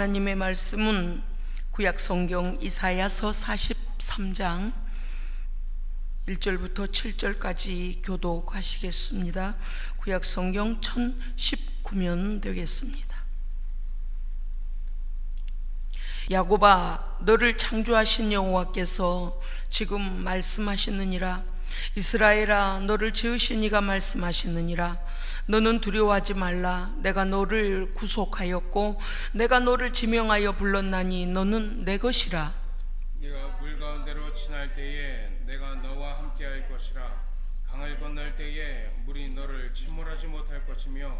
하나님의 말씀은 구약 성경 이사야서 43장 1절부터 7절까지 교독하시겠습니다. 구약 성경 1019면 되겠습니다. 야곱아, 너를 창조하신 여호와께서 지금 말씀하시느니라. 이스라엘아, 너를 지으신 이가 말씀하시느니라. 너는 두려워하지 말라. 내가 너를 구속하였고 내가 너를 지명하여 불렀나니 너는 내 것이라. 네가 물 가운데로 지날 때에 내가 너와 함께할 것이라. 강을 건널 때에 물이 너를 침몰하지 못할 것이며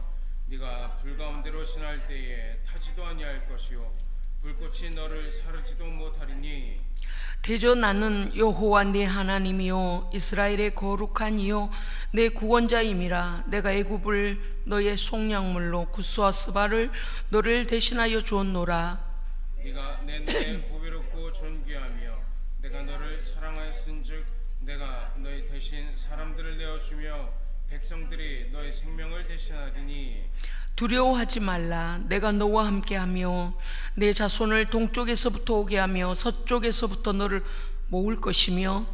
네가 불 가운데로 지날 때에 타지도 아니할 것이요 불꽃이 너를 사르지도 못하리니. 대저 나는 여호와 네 하나님이요 이스라엘의 거룩한 이요 내 구원자임이라. 내가 애굽을 너의 속량물로 구스와 스바를 너를 대신하여 주었노라. 네가 내 눈에 보배롭고 존귀하며 내가 너를 사랑하였은즉 내가 너희 대신 사람들을 내어주며 백성들이 너의 생명을 대신하리니. 두려워하지 말라. 내가 너와 함께하며 내 자손을 동쪽에서부터 오게 하며 서쪽에서부터 너를 모을 것이며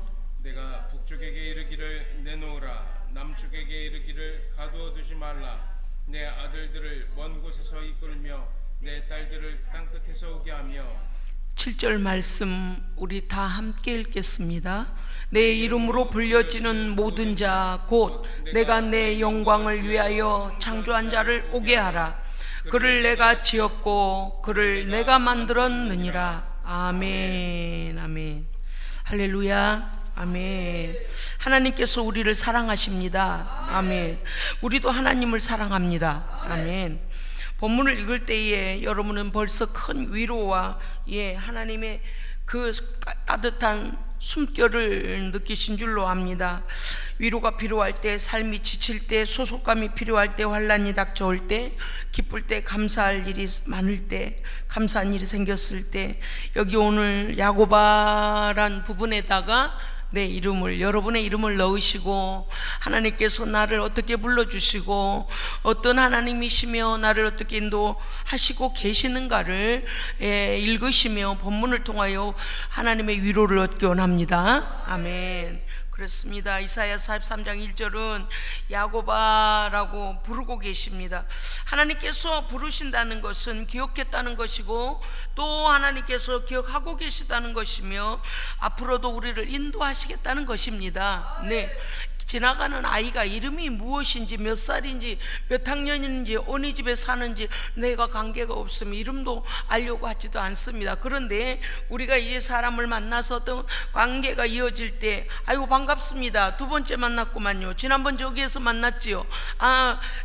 내가 북쪽에게 이르기를 내놓으라. 남쪽에게 이르기를 가두어 두지 말라. 내 아들들을 먼 곳에서 이끌며 내 딸들을 땅끝에서 오게 하며. 7절 말씀 우리 다 함께 읽겠습니다. 내 이름으로 불려지는 모든 자 곧 내가 내 영광을 위하여 창조한 자를 오게 하라. 그를 내가 지었고 그를 내가 만들었느니라. 아멘. 아멘. 할렐루야. 아멘. 하나님께서 우리를 사랑하십니다. 아멘. 우리도 하나님을 사랑합니다. 아멘. 본문을 읽을 때에 여러분은 벌써 큰 위로와 하나님의 그 따뜻한 숨결을 느끼신 줄로 압니다. 위로가 필요할 때, 삶이 지칠 때, 소속감이 필요할 때, 환난이 닥쳐올 때, 기쁠 때, 감사할 일이 많을 때, 감사한 일이 생겼을 때, 여기 오늘 야고바란 부분에다가 내 이름을, 여러분의 이름을 넣으시고 하나님께서 나를 어떻게 불러주시고 어떤 하나님이시며 나를 어떻게 인도하시고 계시는가를 읽으시며 본문을 통하여 하나님의 위로를 얻기 원합니다. 아멘. 그렇습니다. 이사야 43장 1절은 야고바라고 부르고 계십니다. 하나님께서 부르신다는 것은 기억했다는 것이고 또 하나님께서 기억하고 계시다는 것이며 앞으로도 우리를 인도하시겠다는 것입니다. 네. 지나가는 아이가 이름이 무엇인지 몇 살인지 몇 학년인지 어느 집에 사는지 내가 관계가 없으면 이름도 알려고 하지도 않습니다. 그런데 우리가 이 사람을 만나서 어떤 관계가 이어질 때 아이고 반갑습니다. 두 번째 만났구만요. 지난번 저기에서 만났지요.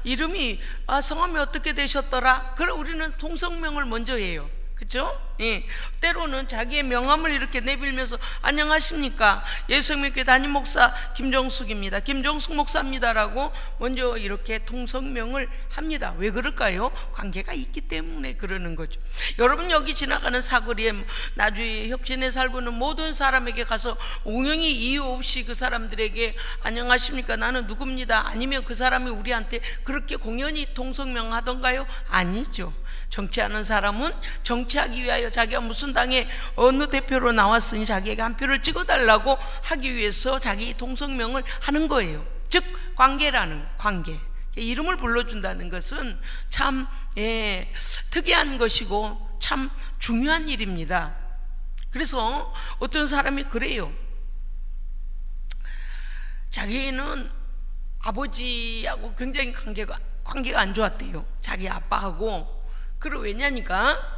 이름이 성함이 어떻게 되셨더라? 그럼 우리는 통성명을 먼저 해요. 그렇죠? 예. 때로는 자기의 명함을 이렇게 내밀면서 안녕하십니까? 예수생명교회 담임 목사 김정숙입니다. 김정숙 목사입니다라고 먼저 이렇게 통성명을 합니다. 왜 그럴까요? 관계가 있기 때문에 그러는 거죠. 여러분 여기 지나가는 사거리에 나주에 혁신에 살고 있는 모든 사람에게 가서 옹영이 이유 없이 그 사람들에게 안녕하십니까? 나는 누굽니다. 아니면 그 사람이 우리한테 그렇게 공연히 통성명 하던가요? 아니죠. 정치하는 사람은 정치하기 위하여 자기가 무슨 당의 어느 대표로 나왔으니 자기에게 한 표를 찍어달라고 하기 위해서 자기 통성명을 하는 거예요. 즉 관계라는 관계. 이름을 불러준다는 것은 참 특이한 것이고 참 중요한 일입니다. 그래서 어떤 사람이 그래요. 자기는 아버지하고 굉장히 관계가 안 좋았대요. 자기 아빠하고. 그리고 왜냐니까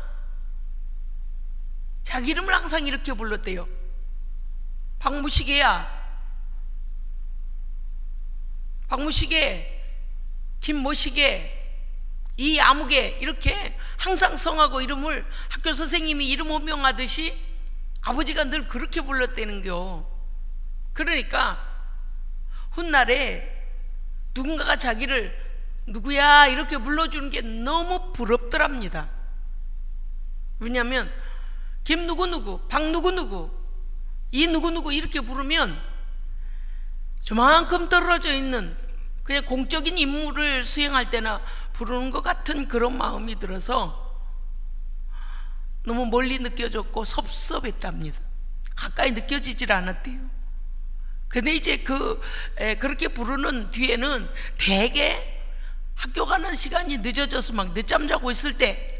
자기 이름을 항상 이렇게 불렀대요. 박무시계야, 박무시계, 김모시계, 이 아무개 이렇게 항상 성하고 이름을 학교 선생님이 이름 호명하듯이 아버지가 늘 그렇게 불렀다는겨. 그러니까 훗날에 누군가가 자기를 누구야 이렇게 불러주는 게 너무 부럽더랍니다. 왜냐하면 김 누구누구, 박 누구누구, 이 누구누구 이렇게 부르면 저만큼 떨어져 있는 그냥 공적인 임무를 수행할 때나 부르는 것 같은 그런 마음이 들어서 너무 멀리 느껴졌고 섭섭했답니다. 가까이 느껴지질 않았대요. 근데 이제 그렇게 부르는 뒤에는 대개 학교 가는 시간이 늦어져서 막 늦잠 자고 있을 때,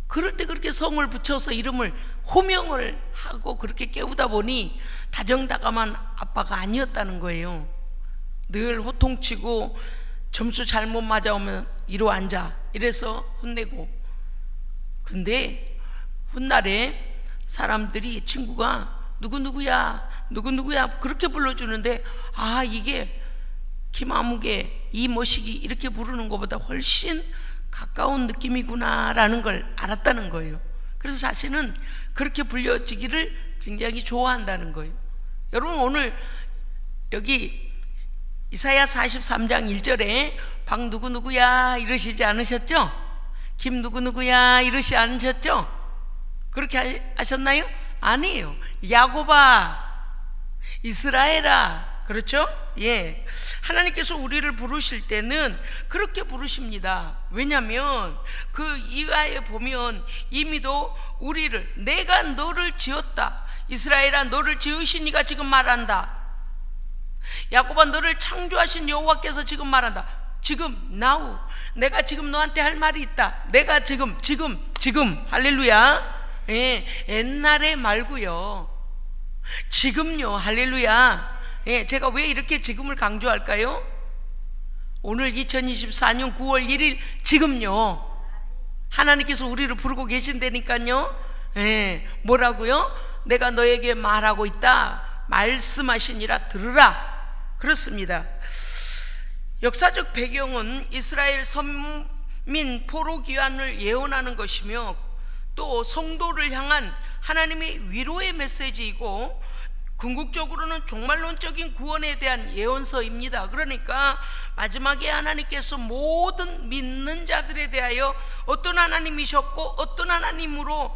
그럴 때 그렇게 성을 붙여서 이름을 호명을 하고 그렇게 깨우다 보니 다정다감한 아빠가 아니었다는 거예요. 늘 호통치고 점수 잘못 맞아오면 이리 앉아 이래서 혼내고. 근데 훗날에 사람들이, 친구가 누구누구야 누구누구야 그렇게 불러주는데, 아, 이게 김아무개, 이모식이 이렇게 부르는 것보다 훨씬 가까운 느낌이구나 라는 걸 알았다는 거예요. 그래서 자신은 그렇게 불려지기를 굉장히 좋아한다는 거예요. 여러분, 오늘 여기 이사야 43장 1절에 박 누구누구야 이러시지 않으셨죠? 김 누구누구야 이러시지 않으셨죠? 그렇게 하셨나요? 아니에요. 야곱아, 이스라엘아, 그렇죠? 예, 하나님께서 우리를 부르실 때는 그렇게 부르십니다. 왜냐하면 그 이하에 보면 이미도 우리를, 내가 너를 지었다, 이스라엘아 너를 지으신 이가 지금 말한다, 야곱아 너를 창조하신 여호와께서 지금 말한다. 지금 now, 내가 지금 너한테 할 말이 있다. 내가 지금 할렐루야. 예, 옛날에 말고요, 지금요. 할렐루야. 예, 제가 왜 이렇게 지금을 강조할까요? 오늘 2024년 9월 1일 지금요, 하나님께서 우리를 부르고 계신다니까요. 예, 뭐라고요? 내가 너에게 말하고 있다, 말씀하시니라 들으라. 그렇습니다. 역사적 배경은 이스라엘 선민 포로 귀환을 예언하는 것이며, 또 성도를 향한 하나님의 위로의 메시지이고, 궁극적으로는 종말론적인 구원에 대한 예언서입니다. 그러니까 마지막에 하나님께서 모든 믿는 자들에 대하여 어떤 하나님이셨고 어떤 하나님으로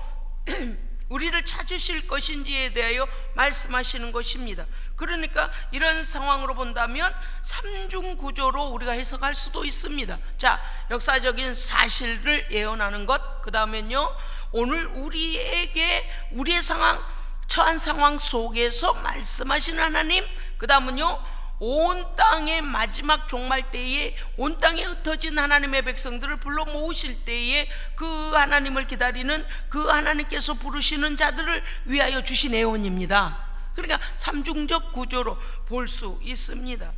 우리를 찾으실 것인지에 대하여 말씀하시는 것입니다. 그러니까 이런 상황으로 본다면 삼중구조로 우리가 해석할 수도 있습니다. 자, 역사적인 사실을 예언하는 것, 그 다음엔요, 오늘 우리에게 우리의 상황, 처한 상황 속에서 말씀하시는 하나님, 그 다음은요, 온 땅의 마지막 종말 때에 온 땅에 흩어진 하나님의 백성들을 불러 모으실 때에 그 하나님을 기다리는, 그 하나님께서 부르시는 자들을 위하여 주신 예언입니다. 그러니까 삼중적 구조로 볼 수 있습니다.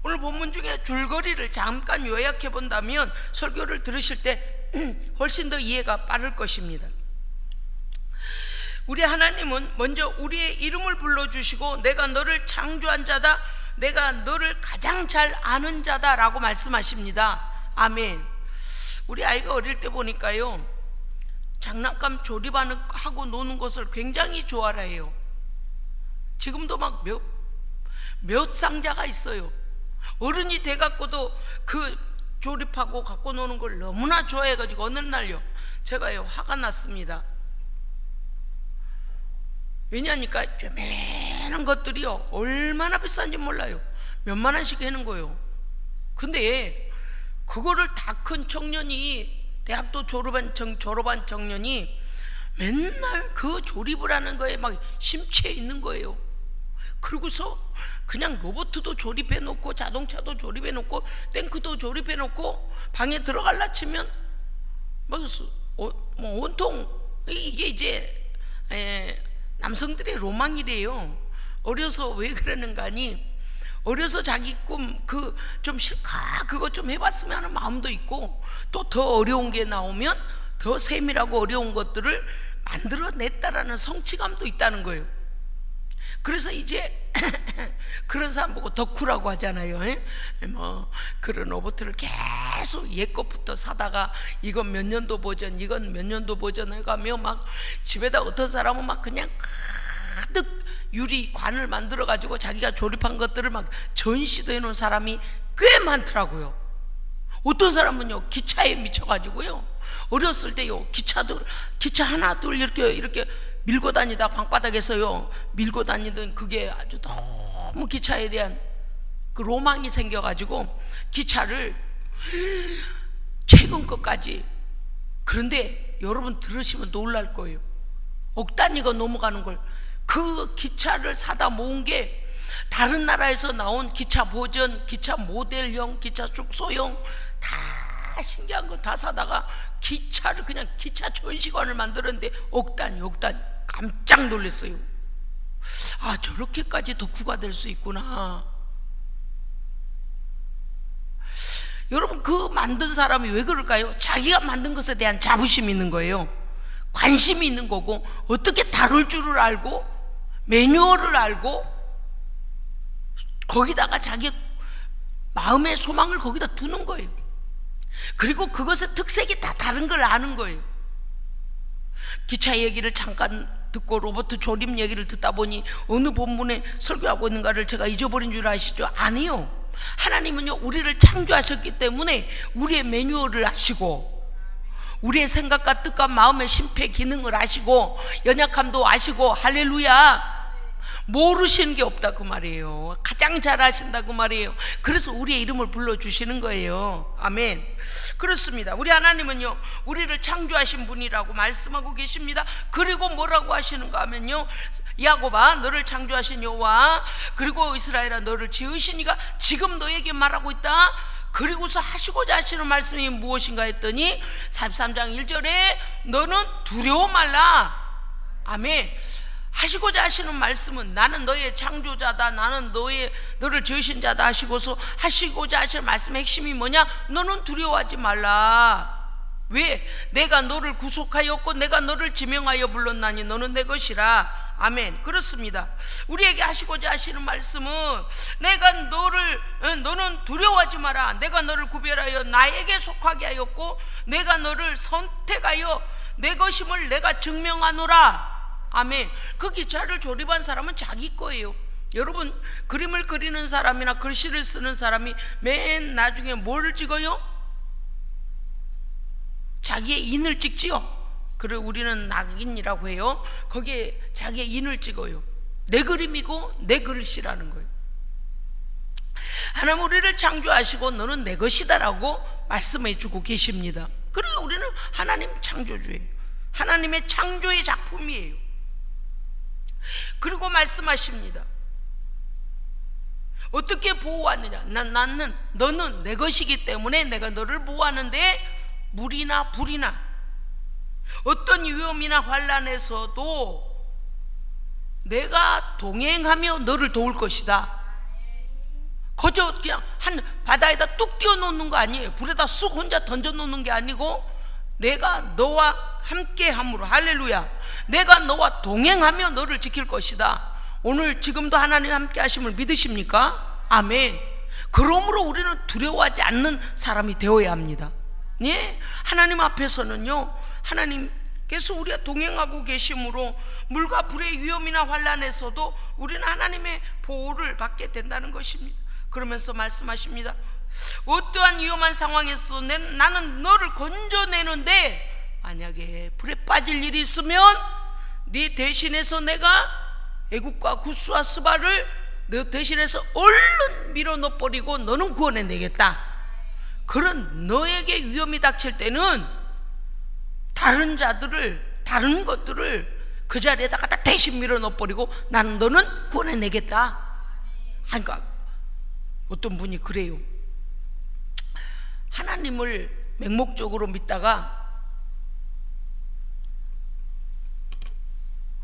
오늘 본문 중에 줄거리를 잠깐 요약해 본다면 설교를 들으실 때 훨씬 더 이해가 빠를 것입니다. 우리 하나님은 먼저 우리의 이름을 불러주시고 내가 너를 창조한 자다, 내가 너를 가장 잘 아는 자다 라고 말씀하십니다. 아멘. 우리 아이가 어릴 때 보니까요, 장난감 조립하고 노는 것을 굉장히 좋아라 해요. 지금도 막 몇 상자가 있어요. 어른이 돼갖고도 그 조립하고 갖고 노는 걸 너무나 좋아해가지고 어느 날요, 제가요 화가 났습니다. 왜냐니까 쪼매난 것들이요 얼마나 비싼지 몰라요. 몇만 원씩 하는 거예요. 근데 그거를 다 큰 청년이, 대학도 졸업한 청년이 맨날 그 조립을 하는 거에 막 심취해 있는 거예요. 그러고서 그냥 로봇도 조립해 놓고 자동차도 조립해 놓고 탱크도 조립해 놓고 방에 들어갈라 치면 뭐 온통 이게 이제 남성들의 로망이래요. 어려서 왜 그러는가 하니, 어려서 자기 꿈 좀 실컷 그거 좀 해봤으면 하는 마음도 있고, 또 더 어려운 게 나오면 더 세밀하고 어려운 것들을 만들어냈다라는 성취감도 있다는 거예요. 그래서 이제 그런 사람 보고 덕후라고 하잖아요. 뭐 그런 로봇을 계속 옛 것부터 사다가 이건 몇 년도 버전, 이건 몇 년도 버전 해가며 막 집에다, 어떤 사람은 막 그냥 가득 유리관을 만들어 가지고 자기가 조립한 것들을 막 전시도 해놓은 사람이 꽤 많더라고요. 어떤 사람은요 기차에 미쳐가지고요, 어렸을 때요 기차 하나 둘 이렇게 밀고 다니다 방바닥에서요 밀고 다니던 그게 아주 너무 기차에 대한 그 로망이 생겨가지고 기차를 최근 것까지 그런데 여러분 들으시면 놀랄 거예요. 억 단위가 넘어가는 걸. 그 기차를 사다 모은 게 다른 나라에서 나온 기차 버전, 기차 모델형, 기차 축소형 다 신기한 거 다 사다가 기차를 그냥 기차 전시관을 만들었는데 억 단위 깜짝 놀랐어요. 아, 저렇게까지 덕후가 될 수 있구나. 여러분, 그 만든 사람이 왜 그럴까요? 자기가 만든 것에 대한 자부심이 있는 거예요. 관심이 있는 거고, 어떻게 다룰 줄을 알고, 매뉴얼을 알고, 거기다가 자기 마음의 소망을 거기다 두는 거예요. 그리고 그것의 특색이 다 다른 걸 아는 거예요. 기차 얘기를 잠깐 듣고 로버트 조립 얘기를 듣다 보니 어느 본문에 설교하고 있는가를 제가 잊어버린 줄 아시죠? 아니요. 하나님은요, 우리를 창조하셨기 때문에 우리의 매뉴얼을 아시고, 우리의 생각과 뜻과 마음의 심폐 기능을 아시고, 연약함도 아시고, 할렐루야, 모르시는 게 없다 그 말이에요. 가장 잘 아신다 그 말이에요. 그래서 우리의 이름을 불러주시는 거예요. 아멘. 그렇습니다. 우리 하나님은요, 우리를 창조하신 분이라고 말씀하고 계십니다. 그리고 뭐라고 하시는가 하면요, 야곱아, 너를 창조하신 여호와, 그리고 이스라엘아, 너를 지으시니가 지금 너에게 말하고 있다. 그리고서 하시고자 하시는 말씀이 무엇인가 했더니 43장 1절에 너는 두려워 말라. 아멘. 하시고자 하시는 말씀은 나는 너의 창조자다, 나는 너를 지으신 자다 하시고서 하시고자 하시는 말씀의 핵심이 뭐냐? 너는 두려워하지 말라. 왜? 내가 너를 구속하였고 내가 너를 지명하여 불렀나니 너는 내 것이라. 아멘. 그렇습니다. 우리에게 하시고자 하시는 말씀은 너는 두려워하지 마라. 내가 너를 구별하여 나에게 속하게 하였고 내가 너를 선택하여 내 것임을 내가 증명하노라. 아멘. 그 기차를 조립한 사람은 자기 거예요. 여러분, 그림을 그리는 사람이나 글씨를 쓰는 사람이 맨 나중에 뭘 찍어요? 자기의 인을 찍지요. 그래, 우리는 낙인이라고 해요. 거기에 자기의 인을 찍어요. 내 그림이고 내 글씨라는 거예요. 하나님 우리를 창조하시고 너는 내 것이다라고 말씀해 주고 계십니다. 그리고 우리는 하나님 창조주예요. 하나님의 창조의 작품이에요. 그리고 말씀하십니다. 어떻게 보호하느냐? 너는 내 것이기 때문에 내가 너를 보호하는데 물이나 불이나 어떤 위험이나 환난에서도 내가 동행하며 너를 도울 것이다. 거저 그냥 한 바다에다 뚝 띄워놓는 거 아니에요. 불에다 쑥 혼자 던져놓는 게 아니고 내가 너와 함께함으로, 할렐루야, 내가 너와 동행하며 너를 지킬 것이다. 오늘 지금도 하나님 함께 하심을 믿으십니까? 아멘. 그러므로 우리는 두려워하지 않는 사람이 되어야 합니다. 예? 하나님 앞에서는요, 하나님께서 우리가 동행하고 계심으로 물과 불의 위험이나 환난에서도 우리는 하나님의 보호를 받게 된다는 것입니다. 그러면서 말씀하십니다. 어떠한 위험한 상황에서도 나는 너를 건져내는데 만약에 불에 빠질 일이 있으면 네 대신해서 내가 애굽과 구스와 스바를 너 대신해서 얼른 밀어 넣어버리고 너는 구원해내겠다. 그런 너에게 위험이 닥칠 때는 다른 것들을 그 자리에다가 다 대신 밀어 넣어버리고 너는 구원해내겠다. 그러니까 어떤 분이 그래요. 하나님을 맹목적으로 믿다가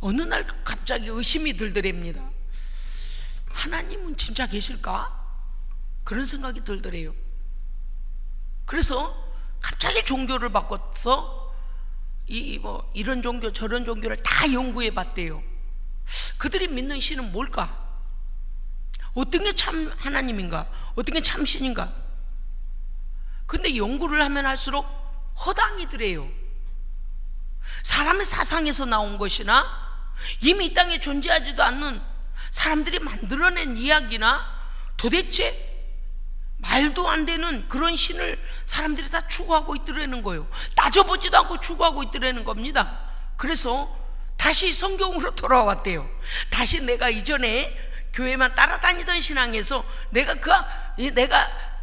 어느 날 갑자기 의심이 들더랍니다. 하나님은 진짜 계실까? 그런 생각이 들더래요. 그래서 갑자기 종교를 바꿔서 이런 종교 저런 종교를 다 연구해 봤대요. 그들이 믿는 신은 뭘까? 어떤 게 참 하나님인가? 어떤 게 참 신인가? 근데 연구를 하면 할수록 허당이더래요. 사람의 사상에서 나온 것이나 이미 이 땅에 존재하지도 않는 사람들이 만들어낸 이야기나 도대체 말도 안 되는 그런 신을 사람들이 다 추구하고 있더라는 거예요. 따져보지도 않고 추구하고 있더라는 겁니다. 그래서 다시 성경으로 돌아왔대요. 다시 내가 이전에 교회만 따라다니던 신앙에서 내가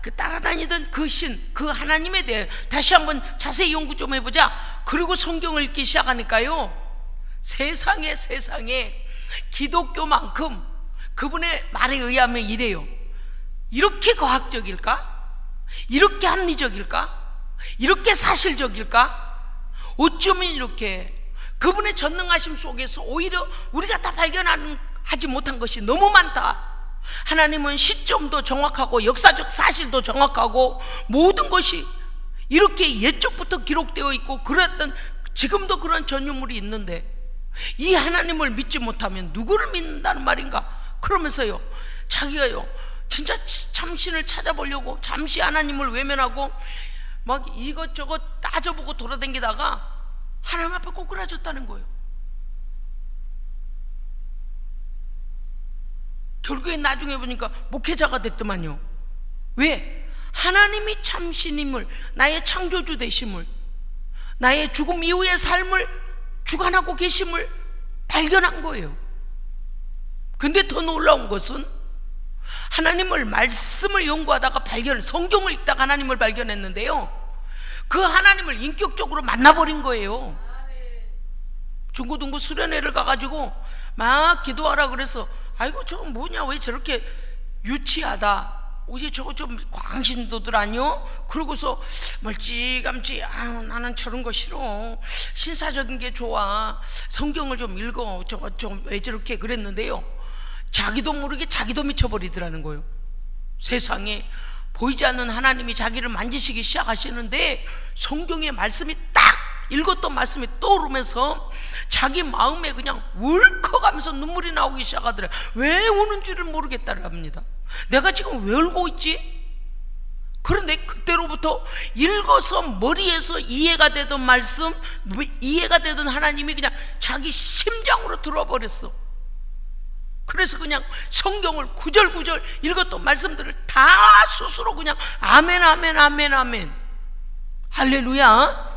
그 따라다니던 그 신, 그 하나님에 대해 다시 한번 자세히 연구 좀 해보자. 그리고 성경을 읽기 시작하니까요, 세상에 기독교만큼 그분의 말에 의하면 이래요. 이렇게 과학적일까? 이렇게 합리적일까? 이렇게 사실적일까? 어쩌면 이렇게 그분의 전능하심 속에서 오히려 우리가 다 발견하지 못한 것이 너무 많다. 하나님은 시점도 정확하고 역사적 사실도 정확하고 모든 것이 이렇게 옛적부터 기록되어 있고 그랬던, 지금도 그런 전유물이 있는데 이 하나님을 믿지 못하면 누구를 믿는다는 말인가? 그러면서요, 자기가요 진짜 참신을 찾아보려고 잠시 하나님을 외면하고 막 이것저것 따져보고 돌아다니다가 하나님 앞에 꼬꾸라졌다는 거예요. 결국에 나중에 보니까 목회자가 됐더만요. 왜? 하나님이 참신임을, 나의 창조주 되심을, 나의 죽음 이후의 삶을 주관하고 계심을 발견한 거예요. 근데 더 놀라운 것은 하나님을, 말씀을 연구하다가 성경을 읽다가 하나님을 발견했는데요, 그 하나님을 인격적으로 만나버린 거예요. 중고등부 수련회를 가가지고 막 기도하라 그래서, 아이고 저거 뭐냐, 왜 저렇게 유치하다, 어제 저거 좀 광신도들 아니요? 그러고서 멀찌감치 나는 저런 거 싫어, 신사적인 게 좋아, 성경을 좀 읽어, 저거 좀 왜 저렇게 그랬는데요, 자기도 모르게 자기도 미쳐버리더라는 거예요. 세상에 보이지 않는 하나님이 자기를 만지시기 시작하시는데 성경의 말씀이 딱 읽었던 말씀이 떠오르면서 자기 마음에 그냥 울컥하면서 눈물이 나오기 시작하더래요. 왜 우는 줄을 모르겠다랍니다. 내가 지금 왜 울고 있지? 그런데 그때로부터 읽어서 머리에서 이해가 되던 말씀, 이해가 되던 하나님이 그냥 자기 심장으로 들어버렸어. 그래서 그냥 성경을 구절구절 읽었던 말씀들을 다 스스로 그냥 아멘 아멘 아멘 아멘 할렐루야.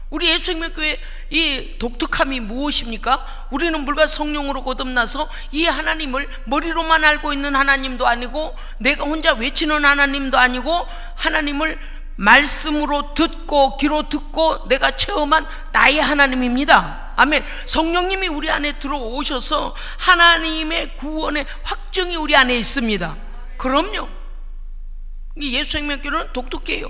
우리 예수생명교회 이 독특함이 무엇입니까? 우리는 물과 성령으로 거듭나서 이 하나님을 머리로만 알고 있는 하나님도 아니고 내가 혼자 외치는 하나님도 아니고 하나님을 말씀으로 듣고 귀로 듣고 내가 체험한 나의 하나님입니다. 아멘. 성령님이 우리 안에 들어오셔서 하나님의 구원의 확증이 우리 안에 있습니다. 그럼요. 이 예수생명교회는 독특해요.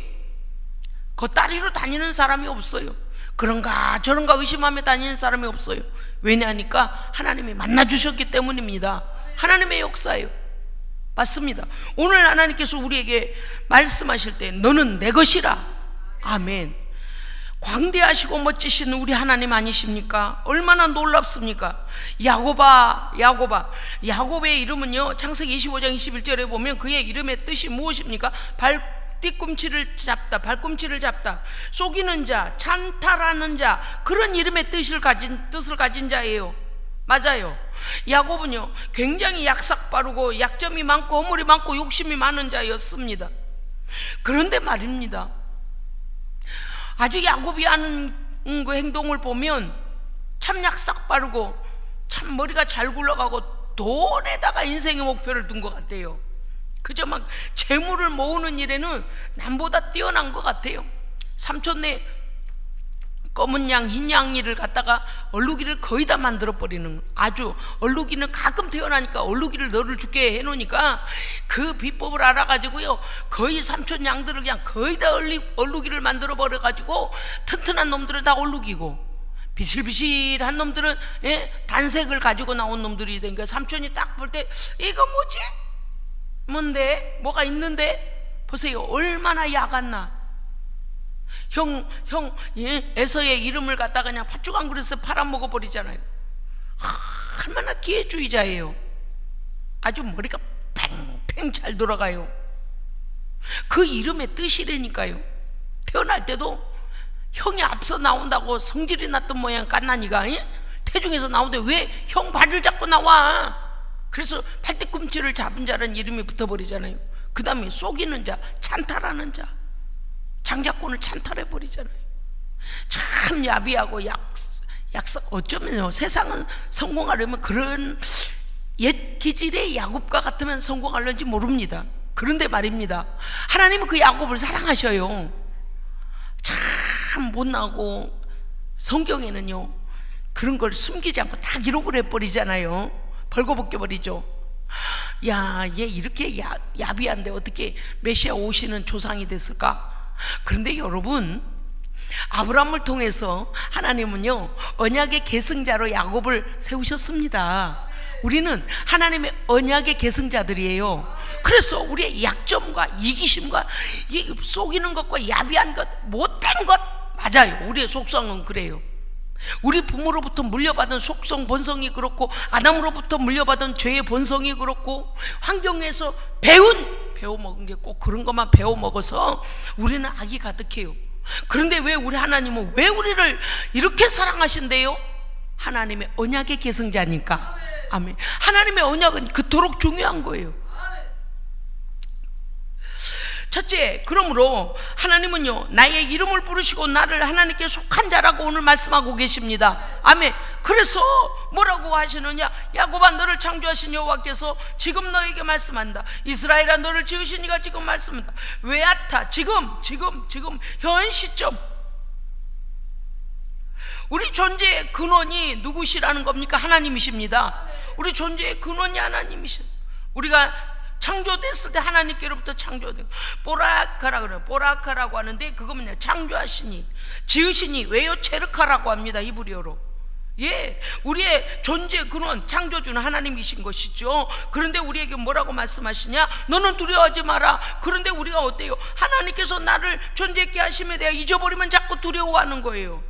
겉다리로 다니는 사람이 없어요. 그런가 저런가 의심하며 다니는 사람이 없어요. 왜냐하니까 하나님이 만나주셨기 때문입니다. 하나님의 역사예요. 맞습니다. 오늘 하나님께서 우리에게 말씀하실 때 너는 내 것이라. 아멘. 광대하시고 멋지신 우리 하나님 아니십니까? 얼마나 놀랍습니까? 야곱의 이름은요, 창세기 25장 21절에 보면 그의 이름의 뜻이 무엇입니까? 발꿈치를 잡다, 속이는 자, 찬탈하는 자, 그런 이름의 뜻을 가진 자예요. 맞아요. 야곱은요 굉장히 약삭빠르고 약점이 많고 허물이 많고 욕심이 많은 자였습니다. 그런데 말입니다, 아주 야곱이 하는 그 행동을 보면 참 약삭빠르고 참 머리가 잘 굴러가고 돈에다가 인생의 목표를 둔 것 같아요. 그저 막 재물을 모으는 일에는 남보다 뛰어난 것 같아요. 삼촌네 검은 양, 흰 양이를 갖다가 얼룩이를 거의 다 만들어버리는, 아주 얼룩이는 가끔 태어나니까 얼룩이를 너를 죽게 해놓으니까 그 비법을 알아가지고요 거의 삼촌 양들을 그냥 거의 다 얼룩이를 만들어버려가지고 튼튼한 놈들은 다 얼룩이고 비실비실한 놈들은 단색을 가지고 나온 놈들이 되니까 삼촌이 딱 볼 때 이거 뭐지? 뭔데? 뭐가 있는데? 보세요 얼마나 야갔나. 에서의 이름을 갖다가 그냥 팥죽 한 그릇에 팔아먹어 버리잖아요. 얼마나 기회주의자예요. 아주 머리가 팽팽 잘 돌아가요. 그 이름의 뜻이라니까요. 태어날 때도 형이 앞서 나온다고 성질이 났던 모양 깐나니가 태중에서 나오는데 왜 형 발을 잡고 나와? 그래서 팔뒤꿈치를 잡은 자라는 이름이 붙어버리잖아요. 그 다음에 속이는 자, 찬탈하는 자, 장자권을 찬탈해버리잖아요. 참 야비하고 약삭. 어쩌면요 세상은 성공하려면 그런 옛 기질의 야곱과 같으면 성공하려는지 모릅니다. 그런데 말입니다, 하나님은 그 야곱을 사랑하셔요. 참 못나고 성경에는요 그런 걸 숨기지 않고 다 기록을 해버리잖아요. 벌거벗겨버리죠. 야, 얘 이렇게 야비한데 어떻게 메시아 오시는 조상이 됐을까? 그런데 여러분, 아브라함을 통해서 하나님은요 언약의 계승자로 야곱을 세우셨습니다. 우리는 하나님의 언약의 계승자들이에요. 그래서 우리의 약점과 이기심과 속이는 것과 야비한 것, 못된 것, 맞아요. 우리의 속성은 그래요. 우리 부모로부터 물려받은 속성 본성이 그렇고, 아담으로부터 물려받은 죄의 본성이 그렇고, 환경에서 배워 먹은 게 꼭 그런 것만 배워 먹어서 우리는 악이 가득해요. 그런데 왜 우리 하나님은 왜 우리를 이렇게 사랑하신대요? 하나님의 언약의 계승자니까. 아멘. 하나님의 언약은 그토록 중요한 거예요. 첫째, 그러므로 하나님은요 나의 이름을 부르시고 나를 하나님께 속한 자라고 오늘 말씀하고 계십니다. 아멘. 그래서 뭐라고 하시느냐? 야곱아, 너를 창조하신 여호와께서 지금 너에게 말씀한다. 이스라엘아, 너를 지으신 이가 지금 말씀한다. 외아타, 지금 현 시점, 우리 존재의 근원이 누구시라는 겁니까? 하나님이십니다. 우리 존재의 근원이 하나님이시. 우리가 창조됐을 때 하나님께로부터 창조된 보라카라 그래요. 보라카라고 하는데 그거 뭐냐? 창조하시니, 지으시니, 외요 체르카라고 합니다. 이브리어로. 예, 우리의 존재 근원 창조주는 하나님이신 것이죠. 그런데 우리에게 뭐라고 말씀하시냐? 너는 두려워하지 마라. 그런데 우리가 어때요? 하나님께서 나를 존재있게 하심에 대해 잊어버리면 자꾸 두려워하는 거예요.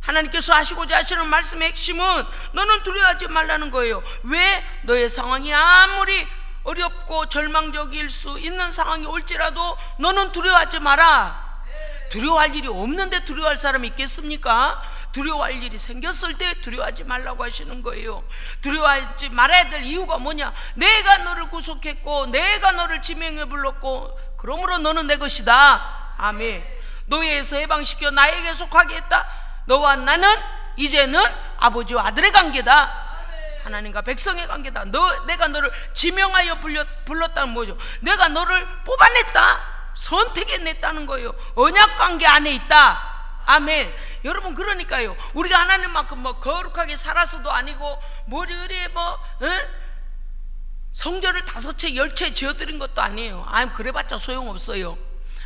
하나님께서 하시고자 하시는 말씀의 핵심은 너는 두려워하지 말라는 거예요. 왜? 너의 상황이 아무리 어렵고 절망적일 수 있는 상황이 올지라도 너는 두려워하지 마라. 두려워할 일이 없는데 두려워할 사람이 있겠습니까? 두려워할 일이 생겼을 때 두려워하지 말라고 하시는 거예요. 두려워하지 말아야 될 이유가 뭐냐? 내가 너를 구속했고 내가 너를 지명해 불렀고 그러므로 너는 내 것이다. 아멘. 노예에서 해방시켜 나에게 속하게 했다. 너와 나는 이제는 아버지와 아들의 관계다. 하나님과 백성의 관계다. 내가 너를 지명하여 불렀다는 뭐죠? 내가 너를 뽑아냈다, 선택해냈다는 거예요. 언약 관계 안에 있다. 아멘. 여러분, 그러니까요 우리가 하나님만큼 뭐 거룩하게 살아서도 아니고 머리에 성전을 5채 10채 지어드린 것도 아니에요. 그래봤자 소용없어요.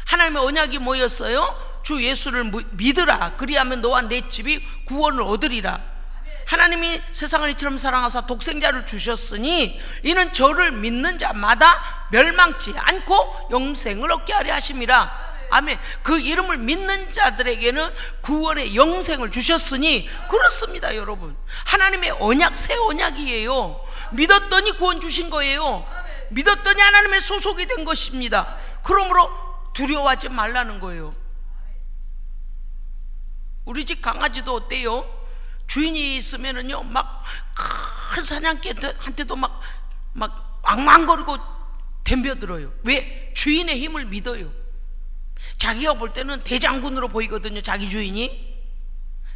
하나님의 언약이 뭐였어요? 주 예수를 믿으라. 그리하면 너와 내 집이 구원을 얻으리라. 하나님이 세상을 이처럼 사랑하사 독생자를 주셨으니 이는 저를 믿는 자마다 멸망치 않고 영생을 얻게 하려 하심이라. 아멘. 그 이름을 믿는 자들에게는 구원의 영생을 주셨으니. 그렇습니다 여러분. 하나님의 언약, 새 언약이에요. 믿었더니 구원 주신 거예요. 믿었더니 하나님의 소속이 된 것입니다. 그러므로 두려워하지 말라는 거예요. 우리 집 강아지도 어때요? 주인이 있으면은요 막 큰 사냥개한테도 막 왕왕거리고 덤벼들어요. 왜? 주인의 힘을 믿어요. 자기가 볼 때는 대장군으로 보이거든요, 자기 주인이.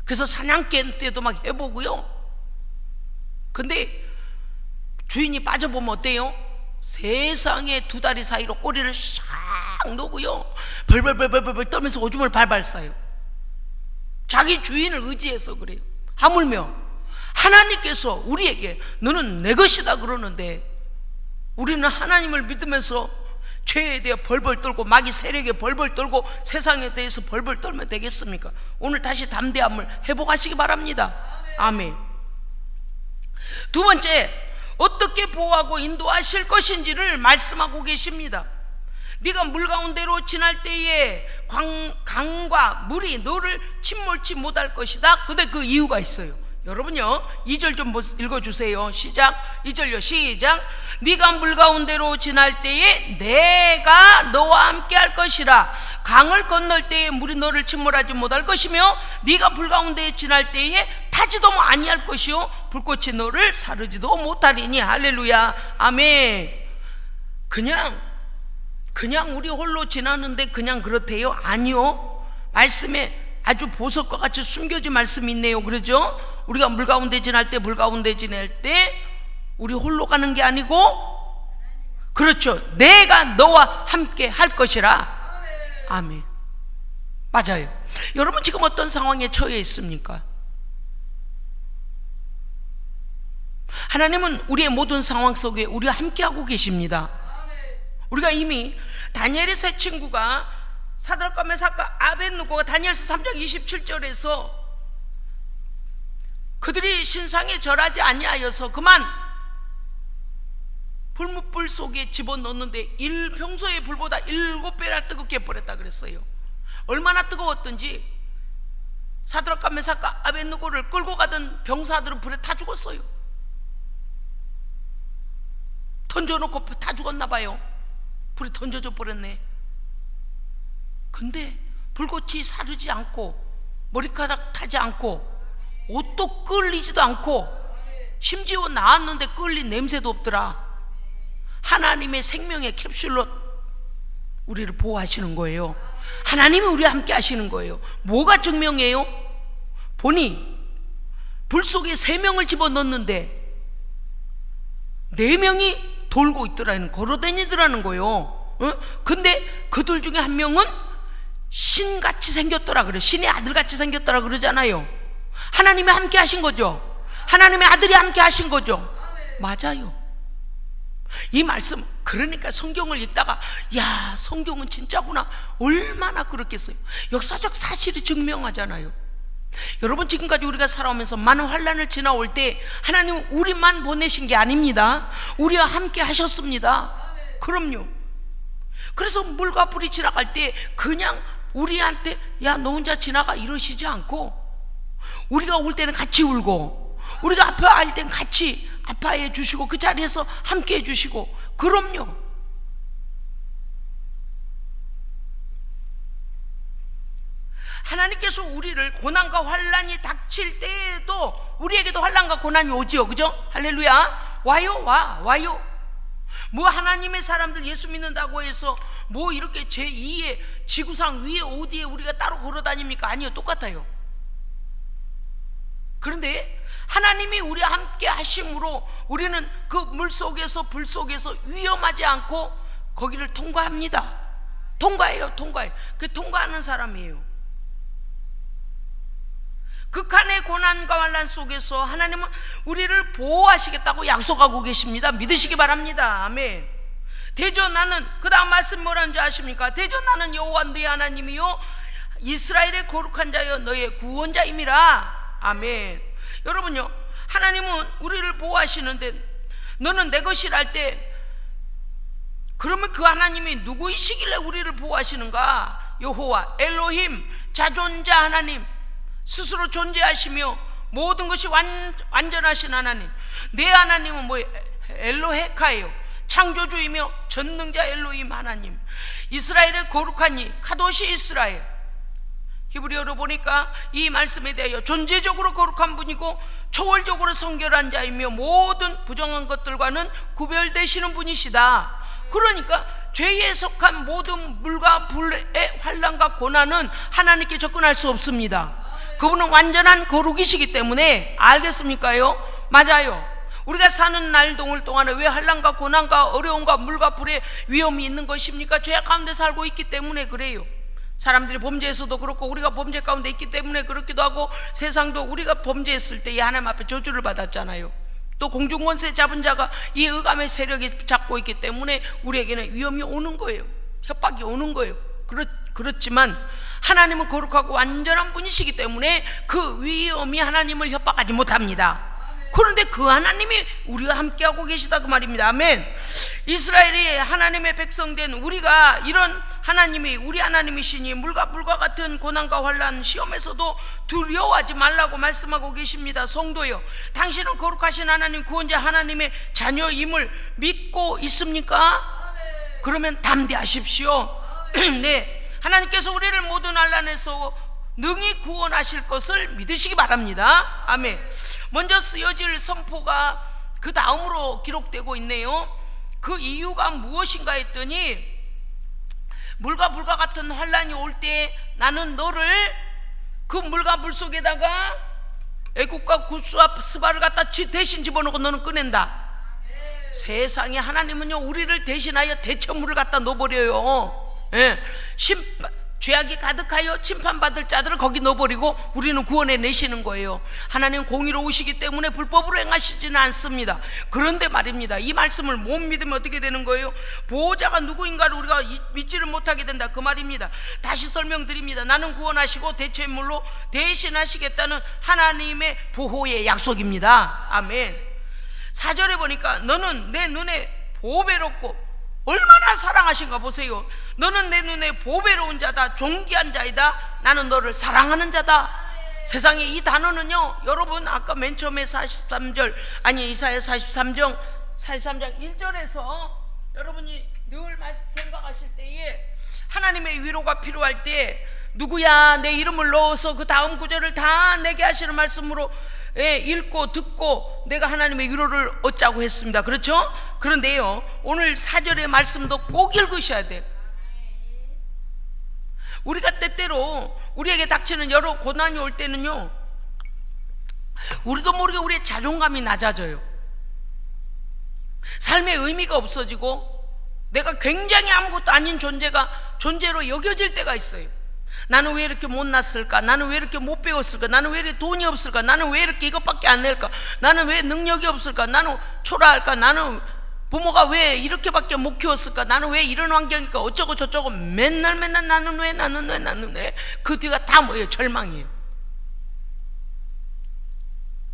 그래서 사냥개한테도 막 해보고요. 근데 주인이 빠져보면 어때요? 세상에 2다리 사이로 꼬리를 샥 놓고요 벌벌 떨면서 오줌을 발발 싸요. 자기 주인을 의지해서 그래요. 하물며 하나님께서 우리에게 너는 내 것이다 그러는데 우리는 하나님을 믿으면서 죄에 대해 벌벌 떨고 마귀 세력에 벌벌 떨고 세상에 대해서 벌벌 떨면 되겠습니까? 오늘 다시 담대함을 회복하시기 바랍니다. 아멘. 두 번째, 어떻게 보호하고 인도하실 것인지를 말씀하고 계십니다. 네가 물 가운데로 지날 때에 강과 물이 너를 침몰치 못할 것이다. 근데 그 이유가 있어요. 여러분요 2절 좀 읽어주세요. 시작. 2절요 시작. 네가 물 가운데로 지날 때에 내가 너와 함께 할 것이라. 강을 건널 때에 물이 너를 침몰하지 못할 것이며 네가 불 가운데 지날 때에 타지도 아니할 것이요 불꽃이 너를 사르지도 못하리니. 할렐루야. 아멘. 그냥 우리 홀로 지나는데 그냥 그렇대요? 아니요. 말씀에 아주 보석과 같이 숨겨진 말씀이 있네요. 그러죠? 우리가 물 가운데 지날 때 우리 홀로 가는 게 아니고 그렇죠. 내가 너와 함께 할 것이라. 아멘. 맞아요. 여러분 지금 어떤 상황에 처해 있습니까? 하나님은 우리의 모든 상황 속에 우리와 함께하고 계십니다. 우리가 이미 다니엘의 세 친구가 사드락과 메삭과 아벳느고가 다니엘서 3장 27절에서 그들이 신상에 절하지 아니하여서 그만 불뭇불 속에 집어넣었는데 평소의 불보다 7배나 뜨겁게 버렸다 그랬어요. 얼마나 뜨거웠던지 사드락과 메삭과 아벳느고를 끌고 가던 병사들은 불에 타 죽었어요. 던져놓고 다 죽었나 봐요. 불에 던져져 버렸네. 근데 불꽃이 사르지 않고 머리카락 타지 않고 옷도 끌리지도 않고 심지어 나왔는데 끌린 냄새도 없더라. 하나님의 생명의 캡슐로 우리를 보호하시는 거예요. 하나님이 우리와 함께 하시는 거예요. 뭐가 증명이에요? 보니 불 속에 3명을 집어넣었는데 4명이 돌고 있더라는, 걸어다니더라는 거예요. 근데 그들 중에 한 명은 신같이 생겼더라 그래요. 신의 아들같이 생겼더라 그러잖아요. 하나님이 함께 하신 거죠. 하나님의 아들이 함께 하신 거죠. 맞아요. 이 말씀, 그러니까 성경을 읽다가 야, 성경은 진짜구나, 얼마나 그렇겠어요. 역사적 사실이 증명하잖아요. 여러분 지금까지 우리가 살아오면서 많은 환난을 지나올 때 하나님은 우리만 보내신 게 아닙니다. 우리와 함께 하셨습니다. 그럼요. 그래서 물과 불이 지나갈 때 그냥 우리한테 야, 너 혼자 지나가 이러시지 않고 우리가 울 때는 같이 울고 우리가 아파할 때는 같이 아파해 주시고 그 자리에서 함께 해 주시고. 그럼요. 하나님께서 우리를 고난과 환난이 닥칠 때에도 우리에게도 환난과 고난이 오지요. 그죠? 할렐루야. 와요. 뭐 하나님의 사람들 예수 믿는다고 해서 뭐 이렇게 제2의 지구상 위에 어디에 우리가 따로 걸어 다닙니까? 아니요, 똑같아요. 그런데 하나님이 우리와 함께 하심으로 우리는 그 물 속에서 불 속에서 위험하지 않고 거기를 통과합니다. 통과해요. 그 통과하는 사람이에요. 극한의 고난과 환난 속에서 하나님은 우리를 보호하시겠다고 약속하고 계십니다. 믿으시기 바랍니다. 아멘. 대저 나는, 그 다음 말씀 뭐라는 줄 아십니까? 대저 나는 여호와 너희 하나님이요 이스라엘의 거룩한 자여 너의 구원자임이라. 아멘. 여러분요, 하나님은 우리를 보호하시는데 너는 내 것이라 할 때 그러면 그 하나님이 누구이시길래 우리를 보호하시는가? 여호와 엘로힘, 자존자 하나님, 스스로 존재하시며 모든 것이 완전하신 하나님. 내 하나님은 뭐예요? 엘로헤카예요. 창조주이며 전능자 엘로힘 하나님. 이스라엘의 거룩한 이 카도시 이스라엘. 히브리어로 보니까 이 말씀에 대하여 존재적으로 거룩한 분이고 초월적으로 성결한 자이며 모든 부정한 것들과는 구별되시는 분이시다. 그러니까 죄에 속한 모든 물과 불의 환난과 고난은 하나님께 접근할 수 없습니다. 그분은 완전한 거룩이시기 때문에. 알겠습니까요? 맞아요. 우리가 사는 날 동안에 왜 환난과 고난과 어려움과 물과 불의 위험이 있는 것입니까? 죄 가운데 살고 있기 때문에 그래요. 사람들이 범죄에서도 그렇고 우리가 범죄 가운데 있기 때문에 그렇기도 하고, 세상도 우리가 범죄했을 때 이 하나님 앞에 저주를 받았잖아요. 또 공중권세 잡은 자가 이 의감의 세력이 잡고 있기 때문에 우리에게는 위험이 오는 거예요. 협박이 오는 거예요. 그렇지만 하나님은 거룩하고 완전한 분이시기 때문에 그 위험이 하나님을 협박하지 못합니다. 그런데 그 하나님이 우리와 함께하고 계시다 그 말입니다. 아멘. 이스라엘이 하나님의 백성된 우리가 이런 하나님이 우리 하나님이시니 물과 불과 같은 고난과 환난 시험에서도 두려워하지 말라고 말씀하고 계십니다. 성도요, 당신은 거룩하신 하나님, 구원자 하나님의 자녀임을 믿고 있습니까? 그러면 담대하십시오. 네, 하나님께서 우리를 모든 환난에서 능히 구원하실 것을 믿으시기 바랍니다. 아멘. 먼저 쓰여질 선포가 그 다음으로 기록되고 있네요. 그 이유가 무엇인가 했더니 물과 불과 같은 환난이 올 때 나는 너를 그 물과 불 속에다가 애국과 구스와 스바를 갖다 대신 집어넣고 너는 꺼낸다. 세상에 하나님은요 우리를 대신하여 대천물을 갖다 넣어버려요. 예. 죄악이 가득하여 심판받을 자들을 거기 넣어버리고 우리는 구원해 내시는 거예요. 하나님 공의로우시기 때문에 불법으로 행하시지는 않습니다. 그런데 말입니다, 이 말씀을 못 믿으면 어떻게 되는 거예요? 보호자가 누구인가를 우리가 믿지를 못하게 된다, 그 말입니다. 다시 설명드립니다. 나는 구원하시고 대체물로 대신하시겠다는 하나님의 보호의 약속입니다. 아멘. 4절에 보니까 너는 내 눈에 보배롭고, 얼마나 사랑하신가 보세요. 너는 내 눈에 보배로운 자다, 존귀한 자이다. 나는 너를 사랑하는 자다. 세상에 이 단어는요, 여러분 아까 맨 처음에 43절 아니 이사야 43장 1절에서 여러분이 늘 생각하실 때에 하나님의 위로가 필요할 때 누구야 내 이름을 넣어서 그 다음 구절을 다 내게 하시는 말씀으로 읽고 듣고 내가 하나님의 위로를 얻자고 했습니다. 그렇죠? 그런데요 오늘 4절의 말씀도 꼭 읽으셔야 돼요. 우리가 때때로 우리에게 닥치는 여러 고난이 올 때는요 우리도 모르게 우리의 자존감이 낮아져요. 삶의 의미가 없어지고 내가 굉장히 아무것도 아닌 존재로 여겨질 때가 있어요. 나는 왜 이렇게 못났을까? 나는 왜 이렇게 못 배웠을까? 나는 왜 이렇게 돈이 없을까? 나는 왜 이렇게 이것밖에 안 낼까? 나는 왜 능력이 없을까? 나는 초라할까? 나는 부모가 왜 이렇게밖에 못 키웠을까? 나는 왜 이런 환경일까? 어쩌고 저쩌고 맨날 나는 왜 그 뒤가 다 뭐예요? 절망이에요.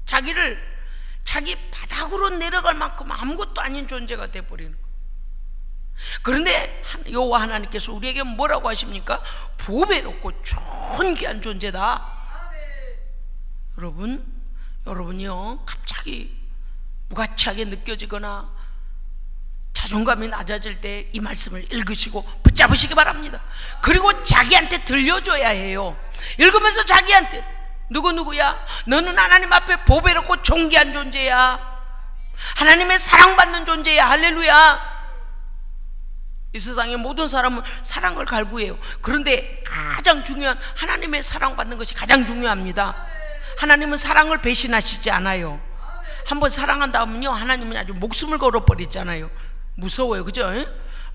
자기 바닥으로 내려갈 만큼 아무것도 아닌 존재가 돼버리는 거예요. 그런데 여호와 하나님께서 우리에게 뭐라고 하십니까? 보배롭고 존귀한 존재다. 여러분이요 갑자기 무가치하게 느껴지거나 자존감이 낮아질 때 이 말씀을 읽으시고 붙잡으시기 바랍니다. 그리고 자기한테 들려줘야 해요. 읽으면서 자기한테 누구야? 너는 하나님 앞에 보배롭고 존귀한 존재야. 하나님의 사랑받는 존재야. 할렐루야. 이 세상의 모든 사람은 사랑을 갈구해요. 그런데 가장 중요한 하나님의 사랑받는 것이 가장 중요합니다. 하나님은 사랑을 배신하시지 않아요. 한번 사랑한다 하면요 하나님은 아주 목숨을 걸어버리잖아요. 무서워요, 그죠?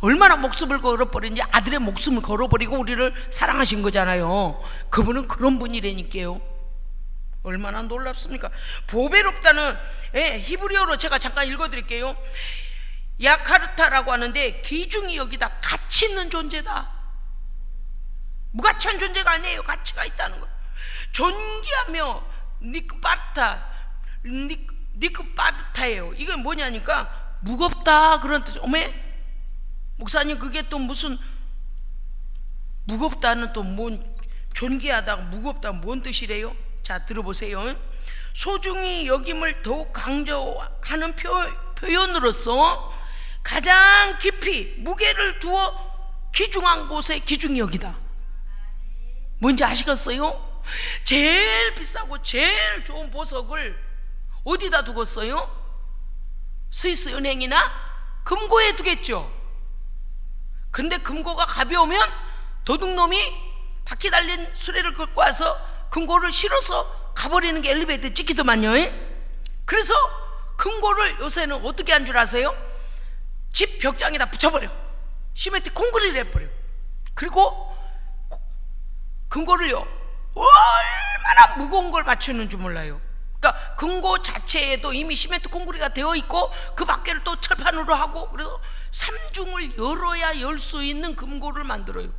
얼마나 목숨을 걸어버리는지, 아들의 목숨을 걸어버리고 우리를 사랑하신 거잖아요. 그분은 그런 분이라니까요. 얼마나 놀랍습니까? 보배롭다는 히브리어로 제가 잠깐 읽어드릴게요. 야카르타라고 하는데 귀중히 여기다 가치 있는 존재다. 무가치한 존재가 아니에요. 가치가 있다는 거예요. 존귀하며 니크바르타예요. 이게 뭐냐니까 무겁다 그런 뜻. 어메 목사님 그게 또 무슨 무겁다는 또 뭔 존귀하다 무겁다 뭔 뜻이래요? 자 들어보세요. 소중히 여김을 더욱 강조하는 표현으로서 가장 깊이 무게를 두어 귀중한 곳에 귀중히 여기다. 뭔지 아시겠어요? 제일 비싸고 제일 좋은 보석을 어디다 두겠어요? 스위스 은행이나 금고에 두겠죠. 근데 금고가 가벼우면 도둑놈이 바퀴 달린 수레를 끌고 와서 금고를 실어서 가버리는 게 엘리베이터 찍히더만요. 그래서 금고를 요새는 어떻게 한 줄 아세요? 집 벽장에다 붙여버려. 시멘트 콘크리트 해버려. 그리고 금고를요 얼마나 무거운 걸 맞추는 줄 몰라요. 그러니까 금고 자체에도 이미 시멘트 콘크리트가 되어 있고 그 밖에를 또 철판으로 하고, 그래서 3중을 열어야 열 수 있는 금고를 만들어요.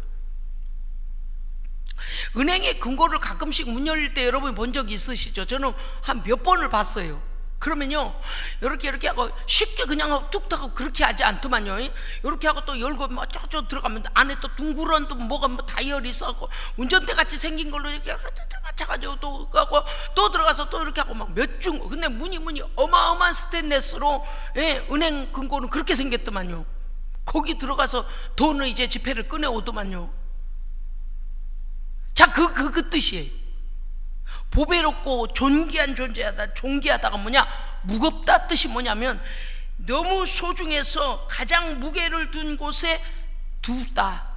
은행에 금고를 가끔씩 문 열릴 때 여러분이 본 적 있으시죠? 저는 한 몇 번을 봤어요. 그러면요 이렇게 하고 쉽게 그냥 툭 하고 그렇게 하지 않더만요. 이렇게 하고 또 열고 뭐 저쪽 들어가면 안에 또 둥그런 또 뭐가 뭐 다이얼이 있어갖고 운전대 같이 생긴 걸로 이렇게 맞춰가지고 또 가고 또 들어가서 또 이렇게 하고 막 몇 중. 근데 문이 어마어마한 스테인레스로 은행 금고는 그렇게 생겼더만요. 거기 들어가서 돈을 이제 지폐를 꺼내 오더만요. 자 그 뜻이에요. 보배롭고 존귀한 존재하다. 존귀하다가 뭐냐? 무겁다 뜻이 뭐냐면 너무 소중해서 가장 무게를 둔 곳에 두다.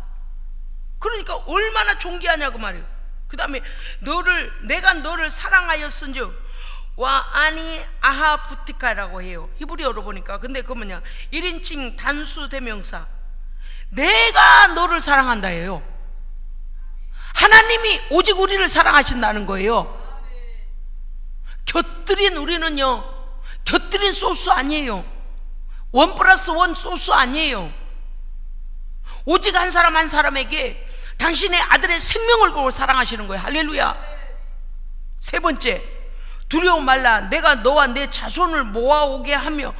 그러니까 얼마나 존귀하냐고 말이에요. 그 다음에 내가 너를 사랑하였은즉 와 아니 아하부티카라고 해요. 히브리어로 보니까. 근데 그 뭐냐, 1인칭 단수 대명사. 내가 너를 사랑한다예요. 하나님이 오직 우리를 사랑하신다는 거예요. 곁들인 우리는요, 곁들인 소스 아니에요. 1+1 소스 아니에요. 오직 한 사람 한 사람에게 당신의 아들의 생명을 걸고 사랑하시는 거예요. 할렐루야. 세 번째, 두려움 말라. 내가 너와 내 자손을 모아오게 하며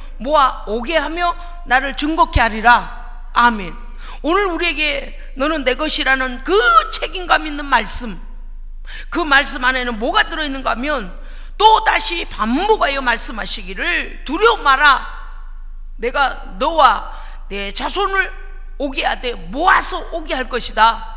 나를 즐겁게 하리라. 아멘. 오늘 우리에게 너는 내 것이라는 그 책임감 있는 말씀, 그 말씀 안에는 뭐가 들어있는가 하면 또 다시 반복하여 말씀하시기를 두려움 마라. 내가 너와 내 자손을 오게 하되 모아서 오게 할 것이다.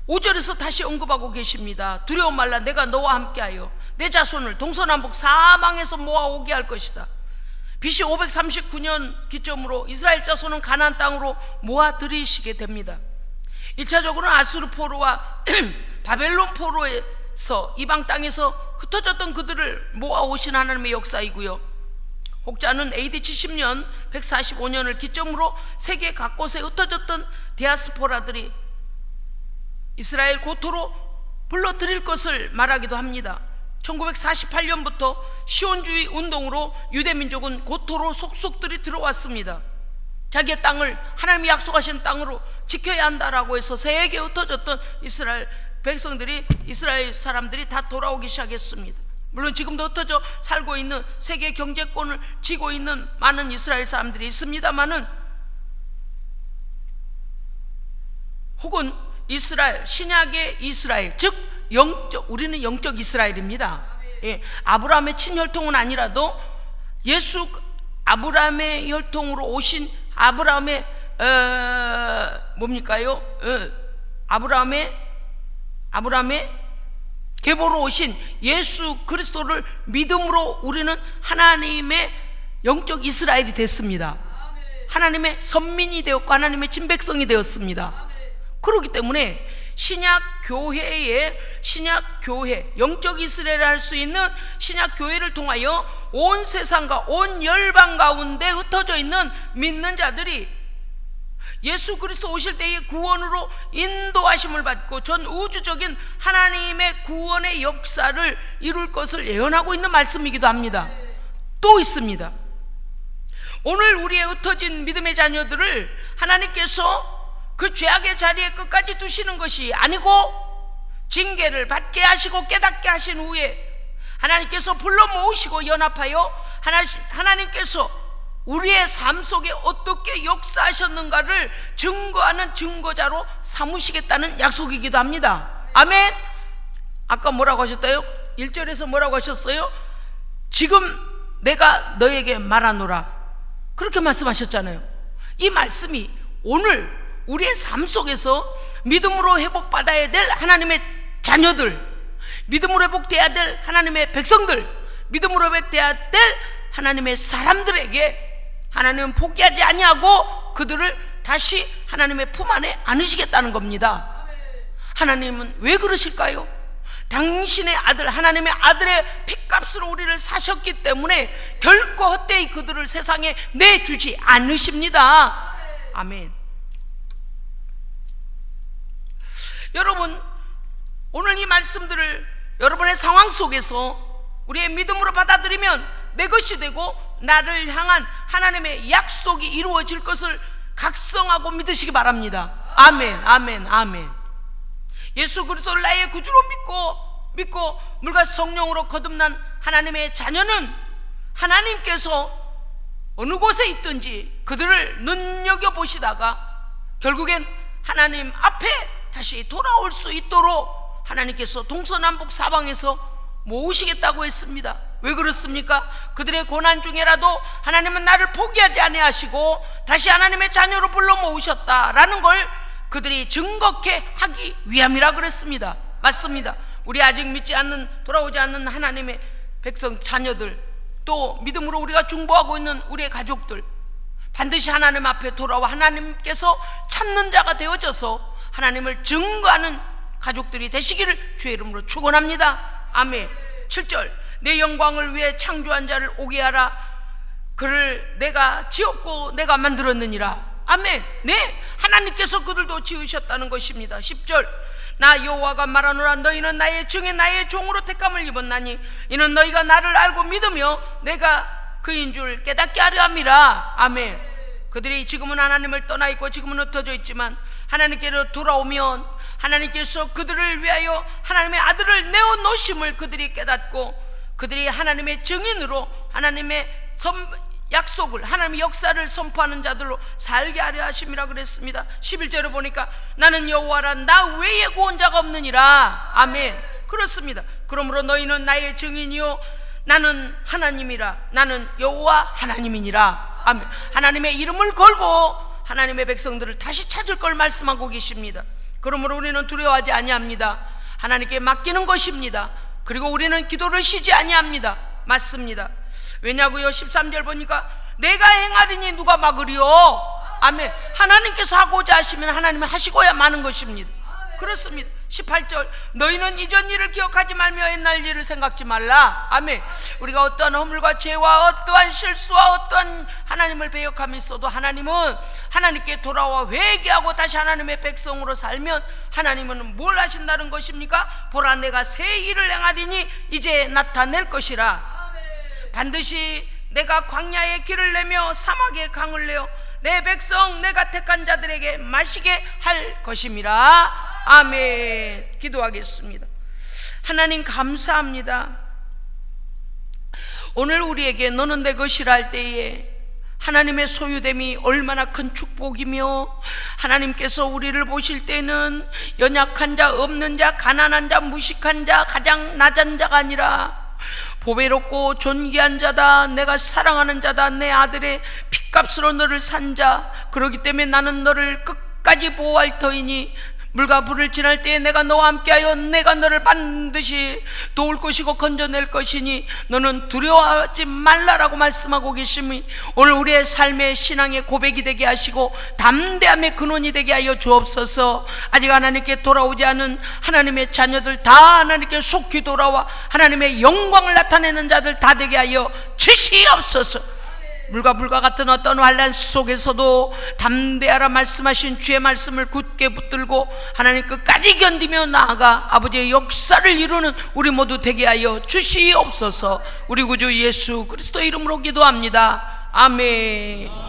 5절에서 다시 언급하고 계십니다. 두려움 말라. 내가 너와 함께하여 내 자손을 동서남북 사방에서 모아오게 할 것이다. BC 539년 기점으로 이스라엘 자손은 가나안 땅으로 모아들이시게 됩니다. 1차적으로는 아수르 포로와 바벨론 포로에서 이방 땅에서 흩어졌던 그들을 모아오신 하나님의 역사이고요, 혹자는 AD 70년 145년을 기점으로 세계 각곳에 흩어졌던 디아스포라들이 이스라엘 고토로 불러들일 것을 말하기도 합니다. 1948년부터 시온주의 운동으로 유대민족은 고토로 속속들이 들어왔습니다. 자기의 땅을 하나님이 약속하신 땅으로 지켜야 한다라고 해서 세계에 흩어졌던 이스라엘 백성들이, 이스라엘 사람들이 다 돌아오기 시작했습니다. 물론 지금도 흩어져 살고 있는, 세계 경제권을 쥐고 있는 많은 이스라엘 사람들이 있습니다만은, 혹은 이스라엘, 신약의 이스라엘, 즉 우리는 영적 이스라엘입니다. 예, 아브라함의 친혈통은 아니라도 아브라함의 혈통으로 오신 아브라함의 뭡니까요? 아브라함의 계보로 오신 예수 그리스도를 믿음으로 우리는 하나님의 영적 이스라엘이 됐습니다. 하나님의 선민이 되었고 하나님의 친백성이 되었습니다. 그렇기 때문에 신약교회, 영적 이스라엘을 할 수 있는 신약교회를 통하여 온 세상과 온 열방 가운데 흩어져 있는 믿는 자들이 예수 그리스도 오실 때의 구원으로 인도하심을 받고 전 우주적인 하나님의 구원의 역사를 이룰 것을 예언하고 있는 말씀이기도 합니다. 또 있습니다. 오늘 우리의 흩어진 믿음의 자녀들을 하나님께서 그 죄악의 자리에 끝까지 두시는 것이 아니고 징계를 받게 하시고 깨닫게 하신 후에 하나님께서 불러 모으시고 연합하여 하나님께서 우리의 삶 속에 어떻게 역사하셨는가를 증거하는 증거자로 삼으시겠다는 약속이기도 합니다. 아멘. 아까 뭐라고 하셨어요? 1절에서 뭐라고 하셨어요? 지금 내가 너에게 말하노라, 그렇게 말씀하셨잖아요. 이 말씀이 오늘 우리의 삶 속에서 믿음으로 회복받아야 될 하나님의 자녀들, 믿음으로 회복돼야 될 하나님의 백성들, 믿음으로 회복돼야 될 하나님의 사람들에게 하나님은 포기하지 아니하고 그들을 다시 하나님의 품 안에 안으시겠다는 겁니다. 하나님은 왜 그러실까요? 당신의 아들, 하나님의 아들의 핏값으로 우리를 사셨기 때문에 결코 헛되이 그들을 세상에 내주지 않으십니다. 아멘. 여러분, 오늘 이 말씀들을 여러분의 상황 속에서 우리의 믿음으로 받아들이면 내 것이 되고 나를 향한 하나님의 약속이 이루어질 것을 각성하고 믿으시기 바랍니다. 아멘, 아멘, 아멘. 예수 그리스도를 나의 구주로 믿고 물과 성령으로 거듭난 하나님의 자녀는 하나님께서 어느 곳에 있든지 그들을 눈여겨보시다가 결국엔 하나님 앞에 다시 돌아올 수 있도록 하나님께서 동서남북 사방에서 모으시겠다고 했습니다. 왜 그렇습니까? 그들의 고난 중에라도 하나님은 나를 포기하지 아니하시고 다시 하나님의 자녀로 불러 모으셨다라는 걸 그들이 증거케 하기 위함이라 그랬습니다. 맞습니다. 우리 아직 믿지 않는, 돌아오지 않는 하나님의 백성 자녀들, 또 믿음으로 우리가 중보하고 있는 우리의 가족들, 반드시 하나님 앞에 돌아와 하나님께서 찾는 자가 되어져서 하나님을 증거하는 가족들이 되시기를 주의 이름으로 축원합니다. 아멘. 7절, 내 영광을 위해 창조한 자를 오게 하라. 그를 내가 지었고 내가 만들었느니라. 아멘. 네, 하나님께서 그들도 지으셨다는 것입니다. 10절, 나 여호와가 말하노라. 너희는 나의 증인 나의 종으로 택함을 입었나니 이는 너희가 나를 알고 믿으며 내가 그인 줄 깨닫게 하려 함이라. 아멘. 그들이 지금은 하나님을 떠나 있고 지금은 흩어져 있지만 하나님께로 돌아오면 하나님께서 그들을 위하여 하나님의 아들을 내어놓으심을 그들이 깨닫고 그들이 하나님의 증인으로 하나님의 약속을, 하나님의 역사를 선포하는 자들로 살게 하려 하심이라 그랬습니다. 11절에 보니까 나는 여호와라. 나 외에 구원자가 없느니라. 아멘. 그렇습니다. 그러므로 너희는 나의 증인이요 나는 하나님이라. 나는 여호와 하나님이니라. 아멘. 하나님의 이름을 걸고 하나님의 백성들을 다시 찾을 걸 말씀하고 계십니다. 그러므로 우리는 두려워하지 아니합니다. 하나님께 맡기는 것입니다. 그리고 우리는 기도를 쉬지 아니합니다. 맞습니다. 왜냐고요? 13절 보니까 내가 행하리니 누가 막으리요? 아멘. 하나님께서 하고자 하시면 하나님이 하시고야 마는 것입니다. 그렇습니다. 18절, 너희는 이전 일을 기억하지 말며 옛날 일을 생각지 말라. 아멘. 우리가 어떠한 허물과 죄와 어떠한 실수와 어떠한 하나님을 배역함이 있어도 하나님은 하나님께 돌아와 회개하고 다시 하나님의 백성으로 살면 하나님은 뭘 하신다는 것입니까? 보라, 내가 새 일을 행하리니 이제 나타낼 것이라. 반드시 내가 광야에 길을 내며 사막에 강을 내어 내 백성 내가 택한 자들에게 마시게 할 것임이라. 아멘. 기도하겠습니다. 하나님 감사합니다. 오늘 우리에게 너는 내 것이라 할 때에 하나님의 소유됨이 얼마나 큰 축복이며 하나님께서 우리를 보실 때는 연약한 자, 없는 자, 가난한 자, 무식한 자, 가장 낮은 자가 아니라 보배롭고 존귀한 자다. 내가 사랑하는 자다. 내 아들의 핏값으로 너를 산 자. 그렇기 때문에 나는 너를 끝까지 보호할 터이니 물과 불을 지날 때에 내가 너와 함께하여 내가 너를 반드시 도울 것이고 건져낼 것이니 너는 두려워하지 말라라고 말씀하고 계심이 오늘 우리의 삶의 신앙의 고백이 되게 하시고 담대함의 근원이 되게 하여 주옵소서. 아직 하나님께 돌아오지 않은 하나님의 자녀들 다 하나님께 속히 돌아와 하나님의 영광을 나타내는 자들 다 되게 하여 주시옵소서. 물과 불과 같은 어떤 환난 속에서도 담대하라 말씀하신 주의 말씀을 굳게 붙들고 하나님 끝까지 견디며 나아가 아버지의 역사를 이루는 우리 모두 되게 하여 주시옵소서. 우리 구주 예수 그리스도 이름으로 기도합니다. 아멘.